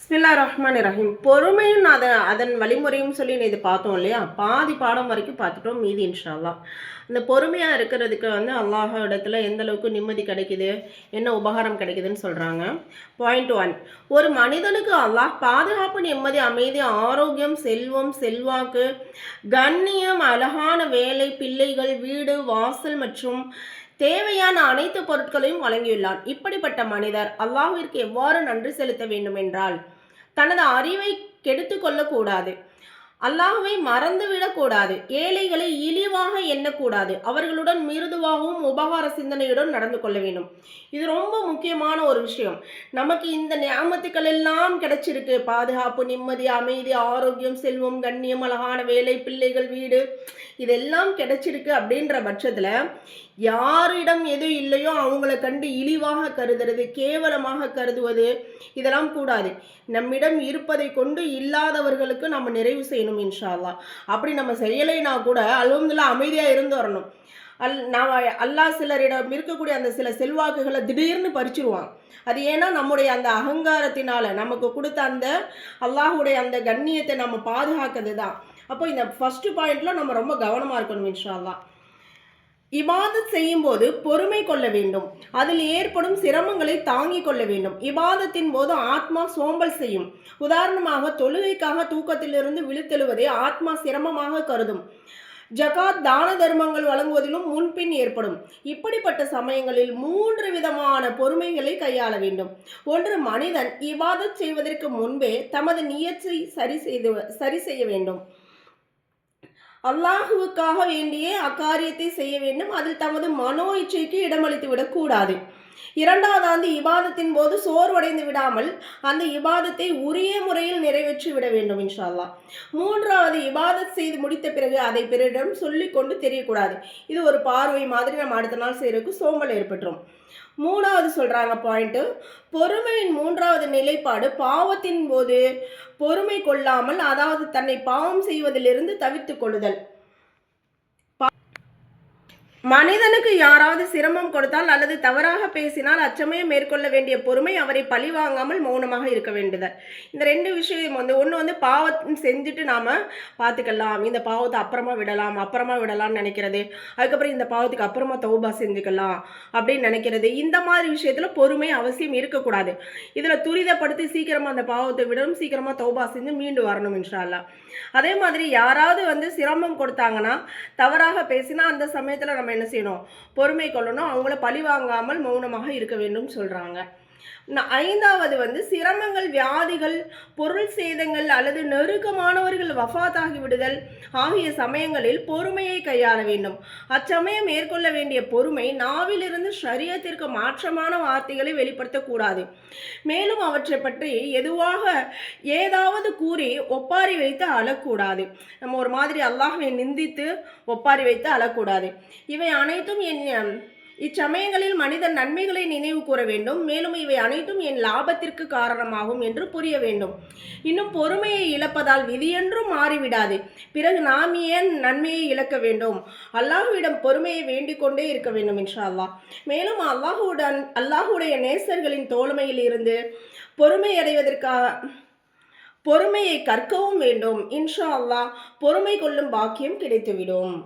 பிஸ்மில்லாஹிர்ரஹ்மானிர்ரஹீம். பொறுமையும் அதன் வழிமுறையும் சொல்லி இது பார்த்தோம் இல்லையா? பாதி பாடம் வரைக்கும் பார்த்துட்டோம். மீதி இன்ஷா அல்லாஹ். இந்த பொறுமையா இருக்கிறதுக்கு அல்லாஹ் இடத்துல எந்த அளவுக்கு நிம்மதி கிடைக்குது, என்ன உபகாரம் கிடைக்குதுன்னு சொல்றாங்க. பாயிண்ட் 1. ஒரு மனிதனுக்கு அல்லாஹ் பாதுகாப்பு, நிம்மதி, அமைதி, ஆரோக்கியம், செல்வம், செல்வாக்கு, கண்ணியம், அழகான வேலை, பிள்ளைகள், வீடு, வாசல் மற்றும் தேவையான அனைத்து பொருட்களையும் வழங்கியுள்ளான். இப்படிப்பட்ட மனிதர் அல்லாஹ்விற்கு எவ்வாறு நன்றி செலுத்த வேண்டும் என்றால், தனது அறிவை கெடுத்து கொள்ளக்கூடாது, அல்லாஹ்வை மறந்துவிடக்கூடாது, ஏழைகளை இழிவாக எண்ணக்கூடாது, அவர்களுடன் மிருதுவாகவும் உபகார சிந்தனையுடன் நடந்து கொள்ள வேண்டும். இது ரொம்ப முக்கியமான ஒரு விஷயம். நமக்கு இந்த நியாமத்துக்கள் எல்லாம் கிடைச்சிருக்கு. பாதுகாப்பு, நிம்மதி, அமைதி, ஆரோக்கியம், செல்வம், கண்ணியம், அழகான வேலை, பிள்ளைகள், வீடு, இதெல்லாம் கிடைச்சிருக்கு. அப்படின்ற பட்சத்தில் யாரிடம் எது இல்லையோ அவங்கள கண்டு இழிவாக கருதுறது, கேவலமாக கருதுவது, இதெல்லாம் கூடாது. நம்மிடம் இருப்பதை கொண்டு இல்லாதவர்களுக்கு நம்ம நிறைவு செய்யணும் இன்ஷா அல்லாஹ். அப்படி நம்ம செய்யலைனா கூட அல்ஹம்துலில்லாஹ் அமைதியாக இருந்து வரணும். அல்லாஹ் சிலரிடம் இருக்கக்கூடிய அந்த சில செல்வாக்குகளை திடீர்னு பறிச்சிருவான். அது ஏன்னா நம்முடைய அந்த அகங்காரத்தினால நமக்கு கொடுத்த அந்த அல்லாஹுடைய அந்த கண்ணியத்தை நம்ம பாதுகாக்கிறது தான். அப்போ இந்த ஃபர்ஸ்ட் பாயிண்ட்ல நம்ம ரொம்ப கவனமாக இருக்கணும் இன்ஷா அல்லாஹ். இபாதத் செய்யும் போது பொறுமை கொள்ள வேண்டும். அதில் ஏற்படும் சிரமங்களை தாங்கிக் கொள்ள வேண்டும். இபாதத்தின் போது ஆத்மா சோம்பல் செய்யும். உதாரணமாக, தொழுகைக்காக தூக்கத்திலிருந்து விழித்தெழுவதை ஆத்மா சிரமமாக கருதும். ஜகாத், தான தர்மங்கள் வழங்குவதிலும் முன்பின் ஏற்படும். இப்படிப்பட்ட சமயங்களில் 3 விதமான பொறுமைகளை கையாள வேண்டும். ஒன்று, மனிதன் இபாதத் செய்வதற்கு முன்பே தமது நியத்தை சரி செய்ய வேண்டும். அல்லாஹுவுக்காக வேண்டியே அக்காரியத்தை செய்ய வேண்டும். அதில் தமது மனோ இச்சைக்கு இடமளித்து விடக்கூடாது. இரண்டாவது, இபாதத்தின் போது சோர்வடைந்து விடாமல் அந்த இபாதத்தை உரிய முறையில் நிறைவேற்றி விட வேண்டும் இன்ஷா அல்லாஹ். மூன்றாவது, இபாதத் செய்து முடித்த பிறகு அதை பிறரிடம் சொல்லிக் கொண்டு தெரியக்கூடாது. இது ஒரு பார்வை மாதிரி நம்ம அடுத்த நாள் செய்யறதுக்கு சோம்பல் ஏற்பட்டுரும். மூணாவது சொல்றாங்க பாயிண்ட், பொறுமையின் மூன்றாவது நிலைப்பாடு பாவத்தின் போது பொறுமை கொள்ளாமல், அதாவது தன்னை பாவம் செய்வதிலிருந்து தவிர்த்து கொள்ளுதல். மனிதனுக்கு யாராவது சிரமம் கொடுத்தால் அல்லது தவறாக பேசினால் அச்சமயம் மேற்கொள்ள வேண்டிய பொறுமை அவரை பழி வாங்காமல் மௌனமாக இருக்க வேண்டியது. இந்த 2 விஷயம் ஒன்று பாவம் செஞ்சுட்டு நாம் பார்த்துக்கலாம், இந்த பாவத்தை அப்புறமா விடலாம்னு நினைக்கிறது. அதுக்கப்புறம் இந்த பாவத்துக்கு அப்புறமா தௌபா செஞ்சுக்கலாம் அப்படின்னு நினைக்கிறது. இந்த மாதிரி விஷயத்தில் பொறுமை அவசியம் இருக்கக்கூடாது. இதில் துரிதப்படுத்தி சீக்கிரமாக அந்த பாவத்தை விடணும், சீக்கிரமாக தௌபா செஞ்சு மீண்டு வரணும் இன்ஷா அல்லாஹ். அதே மாதிரி யாராவது சிரமம் கொடுத்தாங்கன்னா, தவறாக பேசினா அந்த சமயத்தில் நம்ம என்ன செய்யணும், பொறுமை கொள்ளணும். அவங்கள பழி வாங்காமல் மௌனமாக இருக்க வேண்டும் சொல்றாங்க. ஐந்தாவது, சிரமங்கள், வியாதிகள், பொருள் சேதங்கள் அல்லது நெருக்கமானவர்கள் வஃபாத்தாகி விடுதல் ஆகிய சமயங்களில் பொறுமையை கையாள வேண்டும். அச்சமயம் மேற்கொள்ள வேண்டிய பொறுமை நாவிலிருந்து ஷரியத்திற்கு மாற்றமான வார்த்தைகளை வெளிப்படுத்தக்கூடாது. மேலும் அவற்றை பற்றி ஏதாவது கூறி ஒப்பாரி வைத்து அழக்கூடாது. நம்ம ஒரு மாதிரி அல்லாஹ்வை நிந்தித்து ஒப்பாரி வைத்து அழக்கூடாது. இவை அனைத்தும் இச்சமயங்களில் மனிதன் நன்மைகளை நினைவு கூற வேண்டும். மேலும் இவை அனைத்தும் என் லாபத்திற்கு காரணமாகும் என்று புரிய வேண்டும். இன்னும் பொறுமையை இழப்பதால் விதியென்றும் மாறிவிடாது. பிறகு நாம் ஏன் நன்மையை இழக்க வேண்டும்? அல்லாஹுவிடம் பொறுமையை வேண்டிக் கொண்டே இருக்க வேண்டும் இன்ஷா அல்லாஹ். மேலும் அல்லாஹுடைய நேசர்களின் தோழமையில் இருந்து பொறுமையை கற்கவும் வேண்டும். இன்ஷா அல்லாஹ் பொறுமை கொள்ளும் பாக்கியம் கிடைத்துவிடும்.